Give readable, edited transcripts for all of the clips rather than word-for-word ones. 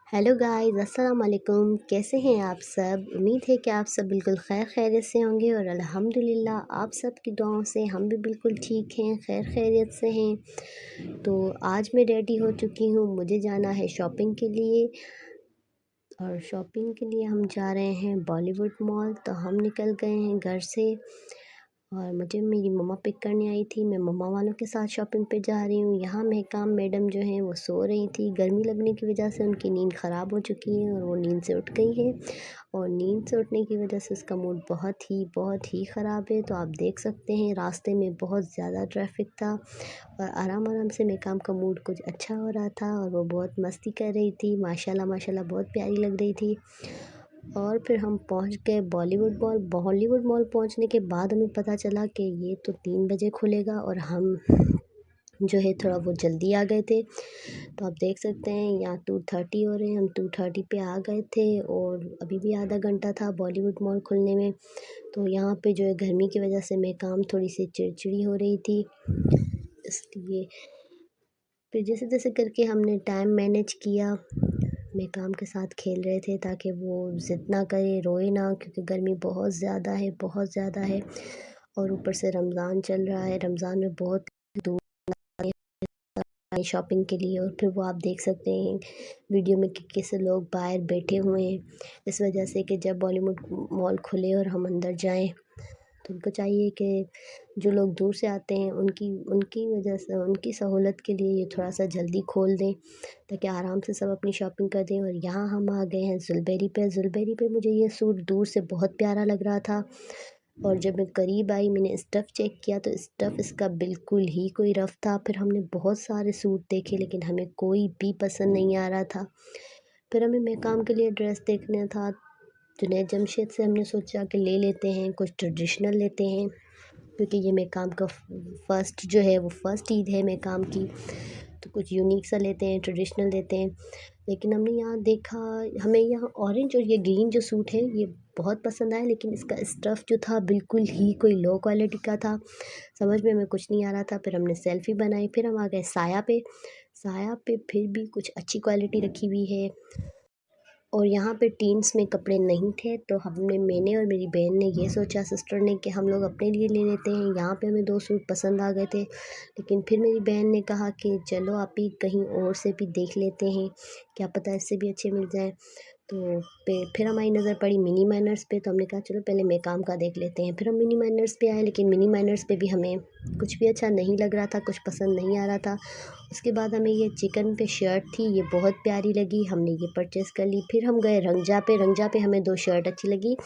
Hello guys, अस्सलाम वालेकुम। कैसे हैं आप सब? उम्मीद है कि आप सब बिल्कुल खैर खैरियत से होंगे और अल्हम्दुलिल्लाह आप सब की दुआओं से हम भी बिल्कुल ठीक हैं, खैर खैरियत से हैं। तो आज मैं रेडी हो चुकी हूँ, मुझे जाना है शॉपिंग के लिए और शॉपिंग के लिए हम जा रहे हैं बॉलीवुड मॉल। तो हम निकल गए हैं घर से और मुझे मेरी मम्मा पिक करने आई थी। मैं मम्मा वालों के साथ शॉपिंग पे जा रही हूँ। यहाँ महकाम मैडम जो हैं वो सो रही थी। गर्मी लगने की वजह से उनकी नींद ख़राब हो चुकी है और वो नींद से उठ गई हैं और नींद से उठने की वजह से उसका मूड बहुत ही ख़राब है। तो आप देख सकते हैं रास्ते में बहुत ज़्यादा ट्रैफिक था और आराम-आराम से महकाम का मूड कुछ अच्छा हो रहा था और वो बहुत मस्ती कर रही थी। माशाल्लाह माशाल्लाह बहुत प्यारी लग रही थी। और फिर हम पहुंच गए बॉलीवुड मॉल। बॉलीवुड मॉल पहुंचने के बाद हमें पता चला कि ये तो 3 बजे खुलेगा और हम जो है थोड़ा वो जल्दी आ गए थे। तो आप देख सकते हैं यहाँ 2:30 हो रहे हैं, हम 2:30 पे आ गए थे और अभी भी आधा घंटा था बॉलीवुड मॉल खुलने में। तो यहाँ पे जो है गर्मी की वजह से मैं काम थोड़ी सी चिड़चिड़ी हो रही थी, इसलिए फिर जैसे-जैसे करके हमने टाइम मैनेज किया। मैं काम के साथ खेल रहे थे ताकि वो ज़िद ना करे, रोए ना, क्योंकि गर्मी बहुत ज़्यादा है और ऊपर से रमज़ान चल रहा है। रमज़ान में बहुत दूर आए शॉपिंग के लिए और फिर वो आप देख सकते हैं वीडियो में कि कैसे लोग बाहर बैठे हुए हैं इस वजह से कि जब बॉलीवुड मॉल खुले और हम अंदर जाएँ तो उनको चाहिए कि जो लोग दूर से आते हैं उनकी उनकी वजह से उनकी सहूलत के लिए ये थोड़ा-सा जल्दी खोल दें ताकि आराम से सब अपनी शॉपिंग कर दें। और यहाँ हम आ गए हैं ज़ुलबेरी पे। ज़ुलबेरी पे मुझे ये सूट दूर से बहुत प्यारा लग रहा था और जब मैं करीब आई मैंने स्टफ़ चेक किया तो स्टफ़ इसका बिल्कुल ही कोई रफ़ था। फिर हमने बहुत सारे सूट देखे लेकिन हमें कोई भी पसंद नहीं आ रहा था। फिर हमें महकाम के लिए ड्रेस देखना था। जुनैद जमशेद से हमने सोचा कि ले लेते हैं, कुछ ट्रेडिशनल लेते हैं क्योंकि ये महकाम का फ़र्स्ट जो है वो फ़र्स्ट ईद है महकाम की, तो कुछ यूनिक सा लेते हैं, ट्रेडिशनल लेते हैं। लेकिन हमने यहाँ देखा, हमें यहाँ ऑरेंज और ये ग्रीन जो सूट है ये बहुत पसंद आया लेकिन इसका स्टफ़ जो था बिल्कुल ही कोई लो क्वालिटी का था, समझ में हमें कुछ नहीं आ रहा था। फिर हमने सेल्फ़ी बनाई, फिर हम आ गए साया पे। साया पे फिर भी कुछ अच्छी क्वालिटी रखी हुई है और यहाँ पे टीन्स में कपड़े नहीं थे तो मैंने और मेरी बहन ने ये सोचा, सिस्टर ने, कि हम लोग अपने लिए ले लेते हैं। यहाँ पे हमें 2 सूट पसंद आ गए थे लेकिन फिर मेरी बहन ने कहा कि चलो आप ही कहीं और से भी देख लेते हैं, क्या पता इससे भी अच्छे मिल जाएँ। तो फिर हमारी नज़र पड़ी मिनी माइनर्स पे, तो हमने कहा चलो पहले महकाम का देख लेते हैं। फिर हम मिनी माइनर्स पे आए लेकिन मिनी माइनर्स पे भी हमें कुछ भी अच्छा नहीं लग रहा था, कुछ पसंद नहीं आ रहा था। उसके बाद हमें ये चिकन पे शर्ट थी, ये बहुत प्यारी लगी, हमने ये परचेज़ कर ली। फिर हम गए रंगजा पे। रंगजा पे हमें 2 शर्ट अच्छी लगी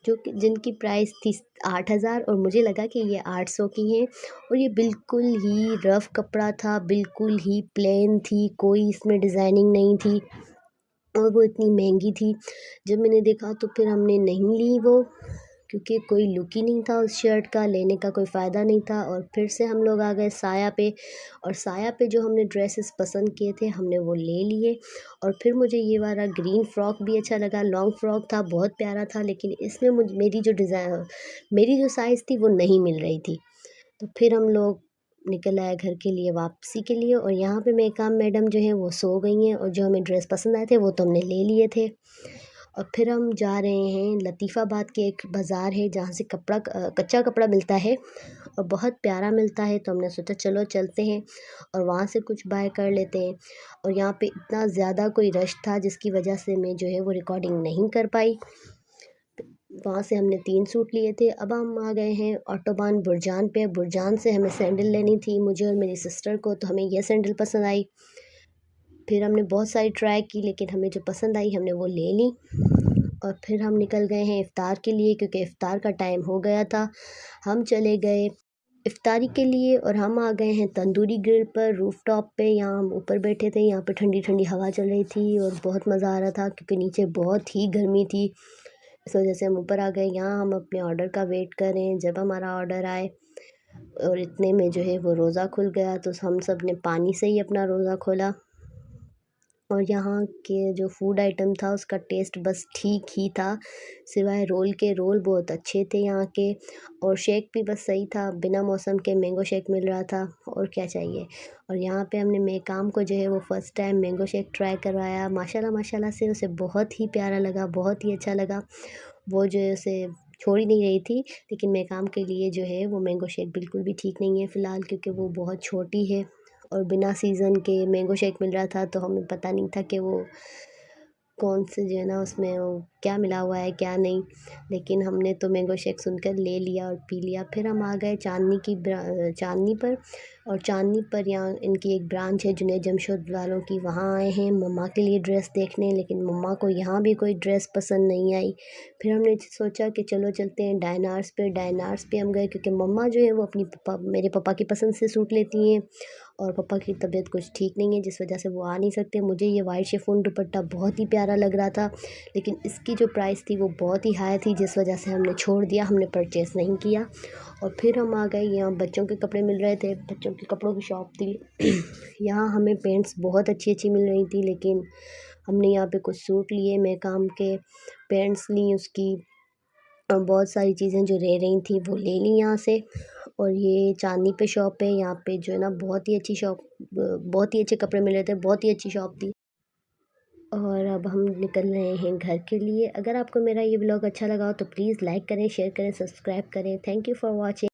जो कि जिनकी प्राइस थी 8,000 और मुझे लगा कि ये 800 की हैं और ये बिल्कुल ही रफ़ कपड़ा था, बिल्कुल ही प्लेन थी, कोई इसमें डिज़ाइनिंग नहीं थी और वो इतनी महंगी थी। जब मैंने देखा तो फिर हमने नहीं ली वो, क्योंकि कोई लुक ही नहीं था उस शर्ट का, लेने का कोई फ़ायदा नहीं था। और फिर से हम लोग आ गए साया पे और साया पे जो हमने ड्रेसेस पसंद किए थे हमने वो ले लिए। और फिर मुझे ये वाला ग्रीन फ्रॉक भी अच्छा लगा, लॉन्ग फ्रॉक था, बहुत प्यारा था लेकिन इसमें मेरी जो साइज़ थी वो नहीं मिल रही थी। तो फिर हम लोग निकल आए घर के लिए वापसी के लिए और यहाँ पे महकाम मैडम जो हैं वो सो गई हैं और जो हमें ड्रेस पसंद आए थे वो तो हमने ले लिए थे। और फिर हम जा रहे हैं लतीफ़ाबाद के एक बाज़ार है जहाँ से कच्चा कपड़ा मिलता है और बहुत प्यारा मिलता है, तो हमने सोचा चलो चलते हैं और वहाँ से कुछ बाय कर लेते हैं। और यहाँ पे इतना ज़्यादा कोई रश था जिसकी वजह से मैं जो है वो रिकॉर्डिंग नहीं कर पाई। वहाँ से हमने 3 सूट लिए थे। अब हम आ गए हैं ऑटोबान बुरजान पे। बुरजान से हमें सैंडल लेनी थी मुझे और मेरी सिस्टर को, तो हमें ये सैंडल पसंद आई। फिर हमने बहुत सारी ट्राई की लेकिन हमें जो पसंद आई हमने वो ले ली और फिर हम निकल गए हैं इफ़्तार के लिए क्योंकि इफ़्तार का टाइम हो गया था। हम चले गए इफ़्तारी के लिए और हम आ गए हैं तंदूरी ग्रिल पर, रूफ़टॉप पे। यहाँ हम ऊपर बैठे थे, यहाँ पे ठंडी-ठंडी हवा चल रही थी और बहुत मज़ा आ रहा था क्योंकि नीचे बहुत ही गर्मी थी। इस वजह से हम ऊपर आ गए। यहाँ हम अपने ऑर्डर का वेट कर रहे हैं जब हमारा ऑर्डर आए और इतने में जो है वो रोज़ा खुल गया, तो हम सब ने पानी से ही अपना रोज़ा खोला और यहाँ के जो फूड आइटम था उसका टेस्ट बस ठीक ही था, सिवाय रोल के। रोल बहुत अच्छे थे यहाँ के, और शेक भी बस सही था, बिना मौसम के मैंगो शेक मिल रहा था, और क्या चाहिए। और यहाँ पे हमने मेकाम को जो है वो first time mango shake try करवाया। माशाल्लाह माशाल्लाह से उसे बहुत ही प्यारा लगा, बहुत ही अच्छा लगा। वो जो है उसे छोड़ ही नहीं रही थी, लेकिन मेकाम के लिए जो है वो मैंगो शेक बिल्कुल भी ठीक नहीं है फ़िलहाल, क्योंकि वो बहुत छोटी है और बिना सीज़न के मैंगो शेक मिल रहा था, तो हमें पता नहीं था कि वो कौन से जो है ना उसमें वो क्या मिला हुआ है क्या नहीं। लेकिन हमने तो मैंगो शेक सुनकर ले लिया और पी लिया। फिर हम आ गए चांदनी पर। और चांदनी पर यहाँ इनकी एक ब्रांच है जुनैद जमशेद वालों की, वहाँ आए हैं मम्मा के लिए ड्रेस देखने, लेकिन मम्मा को यहाँ भी कोई ड्रेस पसंद नहीं आई। फिर हमने सोचा कि चलो चलते हैं डायनार्स पे हम गए, क्योंकि मम्मा जो है वो मेरे पापा की पसंद से सूट लेती हैं, और पापा की तबीयत कुछ ठीक नहीं है जिस वजह से वो आ नहीं सकते। मुझे ये वाइट शिफॉन दुपट्टा बहुत ही प्यारा लग रहा था, लेकिन इसकी जो प्राइस थी वो बहुत ही हाई थी, जिस वजह से हमने छोड़ दिया, हमने परचेज़ नहीं किया। और फिर हम आ गए, यहाँ बच्चों के कपड़े मिल रहे थे, बच्चों के कपड़ों की शॉप थी। यहाँ हमें पैंट्स बहुत अच्छी अच्छी मिल रही थी, लेकिन हमने यहाँ पे कुछ सूट लिए, मैं काम के पैंट्स ली, उसकी बहुत सारी चीज़ें जो रह रही थी वो ले ली यहाँ से। और ये चांदनी पे शॉप है, यहाँ पे जो है ना बहुत ही अच्छी शॉप, बहुत ही अच्छे कपड़े मिल रहे थे, बहुत ही अच्छी शॉप थी। और अब हम निकल रहे हैं घर के लिए। अगर आपको मेरा ये व्लॉग अच्छा लगा हो तो प्लीज़ लाइक करें, शेयर करें, सब्सक्राइब करें। Thank you for watching.